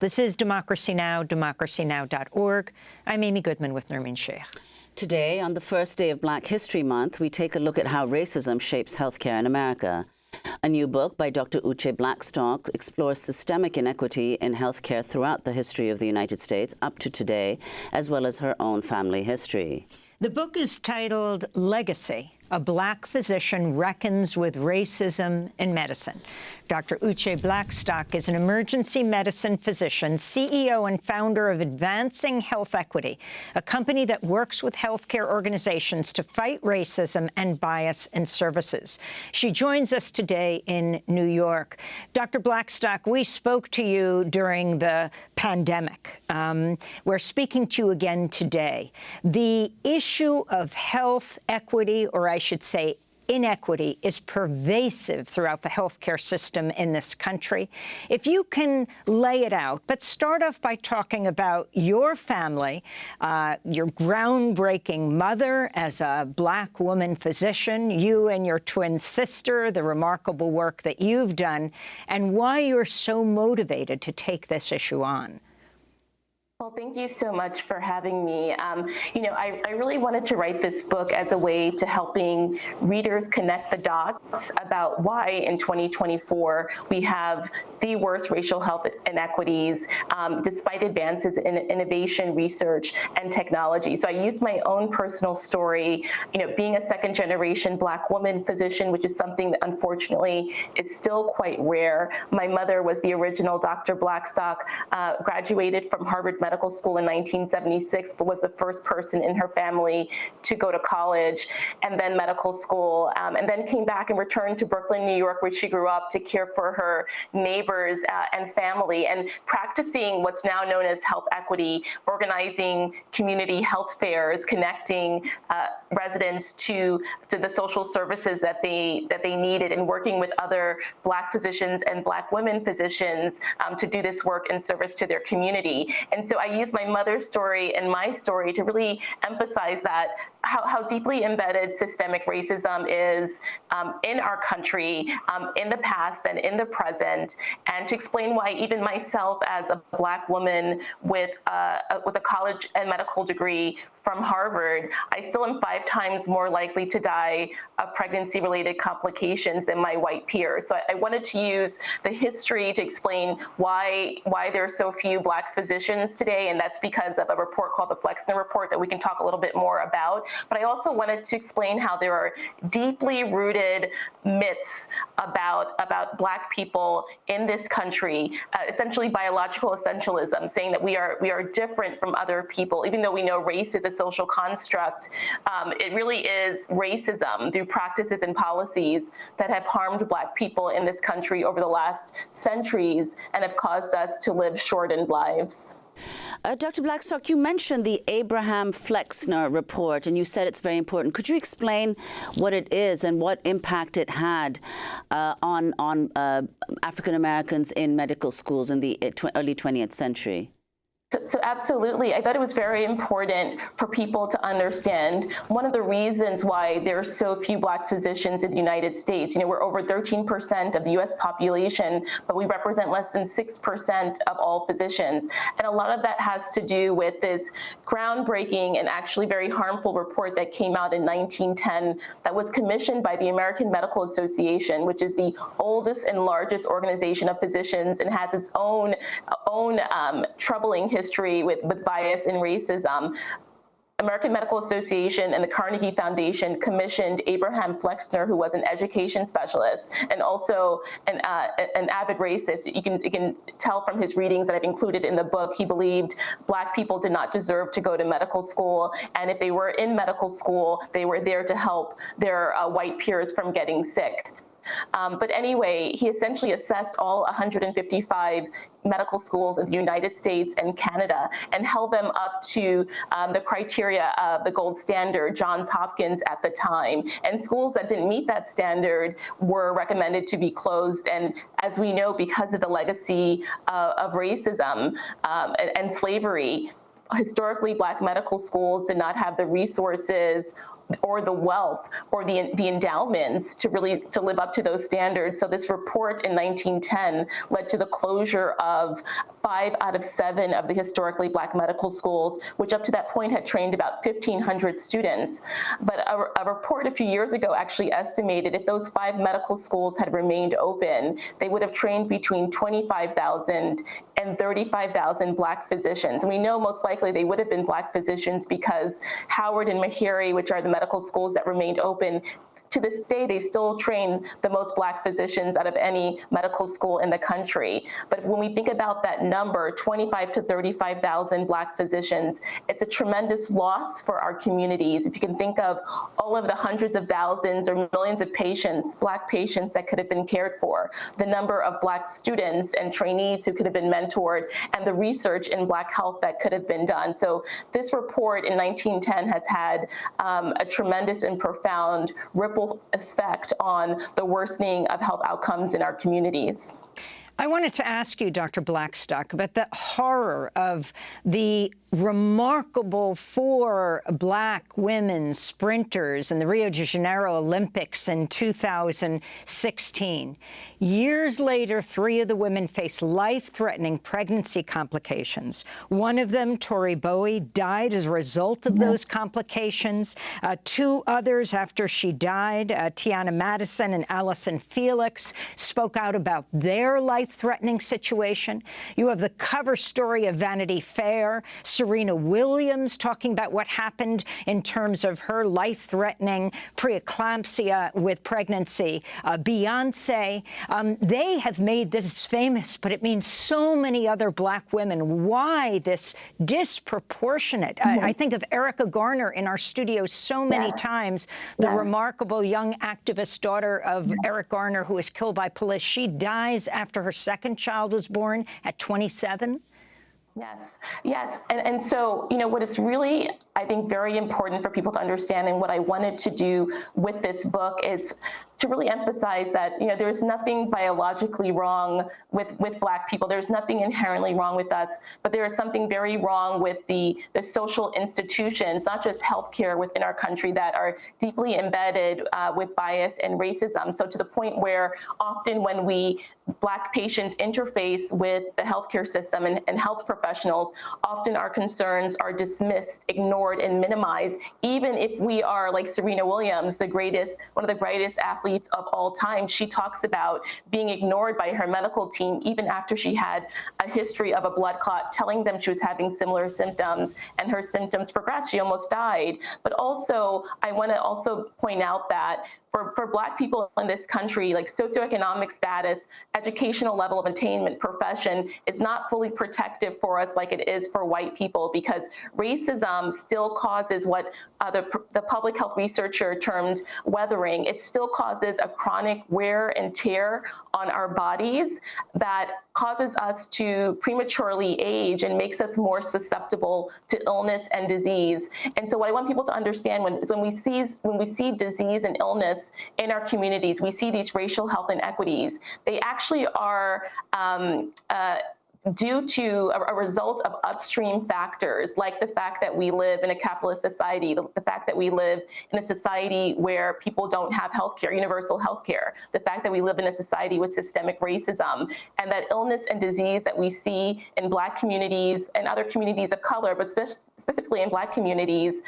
This is Democracy Now!, democracynow.org. I'm Amy Goodman with Nermeen Sheikh. Today, on the first day of Black History Month, we take a look at how racism shapes healthcare in America. A new book by Dr. Uché Blackstock explores systemic inequity in healthcare throughout the history of the United States up to today, as well as her own family history. The book is titled Legacy: A Black Physician Reckons with Racism in Medicine. Dr. Uché Blackstock is an emergency medicine physician, CEO and founder of Advancing Health Equity, a company that works with healthcare organizations to fight racism and bias in services. She joins us today in New York. Dr. Blackstock, we spoke to you during the pandemic. We're speaking to you again today. The issue of health equity, or I should say inequity, is pervasive throughout the healthcare system in this country. If you can lay it out, but start off by talking about your family, your groundbreaking mother as a Black woman physician, you and your twin sister, the remarkable work that you've done, and why you're so motivated to take this issue on. Well, thank you so much for having me. I really wanted to write this book as a way to helping readers connect the dots about why in 2024 we have the worst racial health inequities, despite advances in innovation, research, and technology. So I used my own personal story, being a second-generation Black woman physician, which is something that unfortunately is still quite rare. My mother was the original Dr. Blackstock, graduated from Harvard Medical School in 1976, but was the first person in her family to go to college and then medical school, and then came back and returned to Brooklyn, New York, where she grew up, to care for her neighbors and family, and practicing what's now known as health equity, organizing community health fairs, connecting residents to the social services that they needed, and working with other Black physicians and Black women physicians to do this work in service to their community. And so I used my mother's story and my story to really emphasize that how deeply embedded systemic racism is in our country, in the past and in the present, and to explain why even myself as a Black woman with a college and medical degree from Harvard, I still am 5 times more likely to die of pregnancy-related complications than my white peers. So I wanted to use the history to explain why there are so few Black physicians today, and that's because of a report called the Flexner report that we can talk a little bit more about. But I also wanted to explain how there are deeply rooted myths about Black people in this country, essentially biological essentialism, saying that we are different from other people, even though we know race is a social construct. It really is racism through practices and policies that have harmed Black people in this country over the last centuries and have caused us to live shortened lives. Dr. Blackstock, you mentioned the Abraham Flexner report, and you said it's very important. Could you explain what it is and what impact it had on African Americans in medical schools in the early 20th century? So absolutely. I thought it was very important for people to understand one of the reasons why there are so few Black physicians in the United States. We're over 13% of the U.S. population, but we represent less than 6% of all physicians. And a lot of that has to do with this groundbreaking and actually very harmful report that came out in 1910 that was commissioned by the American Medical Association, which is the oldest and largest organization of physicians and has its own troubling history with bias and racism. American Medical Association and the Carnegie Foundation commissioned Abraham Flexner, who was an education specialist and also an avid racist. You can tell from his readings that I've included in the book, he believed Black people did not deserve to go to medical school, and if they were in medical school, they were there to help their white peers from getting sick. But anyway, he essentially assessed all 155 medical schools in the United States and Canada and held them up to the criteria of the gold standard, Johns Hopkins at the time. And schools that didn't meet that standard were recommended to be closed. And as we know, because of the legacy of racism and slavery, historically Black medical schools did not have the resources or the wealth or the endowments to live up to those standards. So this report in 1910 led to the closure of 5 out of 7 of the historically Black medical schools, which up to that point had trained about 1,500 students. But a report a few years ago actually estimated if those 5 medical schools had remained open, they would have trained between 25,000 and 35,000 Black physicians. And we know most likely they would have been Black physicians because Howard and Meharry, which are the medical schools that remained open, to this day, they still train the most Black physicians out of any medical school in the country. But when we think about that number, 25 to 35,000 Black physicians, it's a tremendous loss for our communities. If you can think of all of the hundreds of thousands or millions of patients, Black patients that could have been cared for, the number of Black students and trainees who could have been mentored, and the research in Black health that could have been done. So this report in 1910 has had a tremendous and profound ripple effect on the worsening of health outcomes in our communities. I wanted to ask you, Dr. Blackstock, about the horror of the remarkable 4 Black women sprinters in the Rio de Janeiro Olympics in 2016. Years later, 3 of the women faced life-threatening pregnancy complications. One of them, Tori Bowie, died as a result of those complications. 2 others after she died, Tiana Madison and Allison Felix, spoke out about their life-threatening situation. You have the cover story of Vanity Fair, Serena Williams talking about what happened in terms of her life-threatening preeclampsia with pregnancy. Beyonce, they have made this famous, but it means so many other Black women. Why this disproportionate? I think of Erica Garner in our studio so many times, the remarkable young activist daughter of Eric Garner who was killed by police. She dies after her second child was born at 27. Yes. And so, what is really, I think, very important for people to understand, and what I wanted to do with this book is to really emphasize that, there's nothing biologically wrong with Black people. There's nothing inherently wrong with us, but there is something very wrong with the social institutions, not just healthcare within our country, that are deeply embedded with bias and racism. So to the point where often when Black patients interface with the healthcare system and health professionals, often our concerns are dismissed, ignored, and minimized, even if we are like Serena Williams, one of the greatest athletes of all time. She talks about being ignored by her medical team even after she had a history of a blood clot, telling them she was having similar symptoms, and her symptoms progressed. She almost died. But also, I want to also point out that for Black people in this country, like socioeconomic status, educational level of attainment, profession is not fully protective for us like it is for white people, because racism still causes what the public health researcher termed weathering. It still causes a chronic wear and tear on our bodies that causes us to prematurely age and makes us more susceptible to illness and disease. And so what I want people to understand when we see disease and illness in our communities, we see these racial health inequities. They actually are due to a result of upstream factors, like the fact that we live in a capitalist society, the fact that we live in a society where people don't have healthcare, universal healthcare, the fact that we live in a society with systemic racism, and that illness and disease that we see in Black communities and other communities of color, but specifically in Black communities,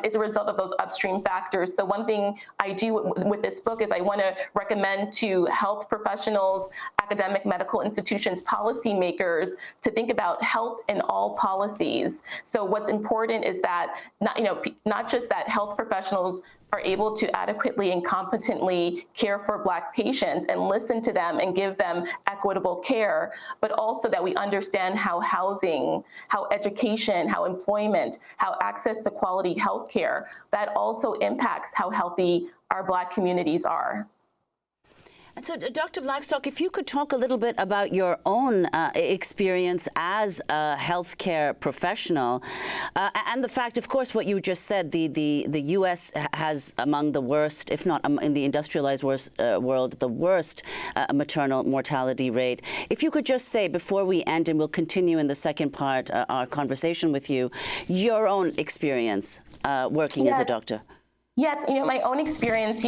is a result of those upstream factors. So one thing I do with this book is I want to recommend to health professionals, academic medical institutions, policymakers, to think about health in all policies. So what's important is that not just that health professionals are able to adequately and competently care for Black patients and listen to them and give them equitable care, but also that we understand how housing, how education, how employment, how access to quality health care, that also impacts how healthy our Black communities are. And so, Dr. Blackstock, if you could talk a little bit about your own experience as a healthcare professional, and the fact, of course, what you just said, the U.S. has among the worst, if not in the industrialized world, the worst maternal mortality rate. If you could just say, before we end, and we'll continue in the second part, our conversation with you, your own experience working as a doctor. Yes, my own experience,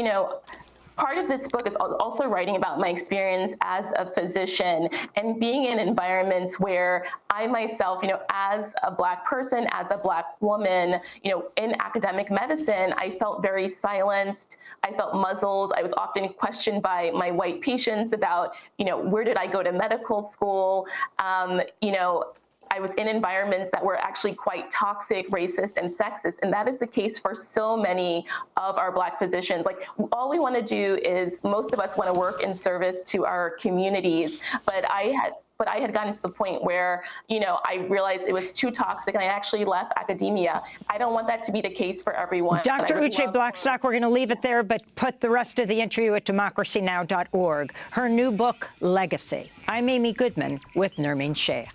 part of this book is also writing about my experience as a physician and being in environments where I myself, as a Black person, as a Black woman, in academic medicine, I felt very silenced. I felt muzzled. I was often questioned by my white patients about, where did I go to medical school? I was in environments that were actually quite toxic, racist, and sexist. And that is the case for so many of our Black physicians. Like, all we want to do is, most of us want to work in service to our communities. But I had gotten to the point where, I realized it was too toxic, and I actually left academia. I don't want that to be the case for everyone. Dr. Uché Blackstock, we're going to leave it there, but put the rest of the interview at democracynow.org. Her new book, Legacy. I'm Amy Goodman with Nermeen Sheikh.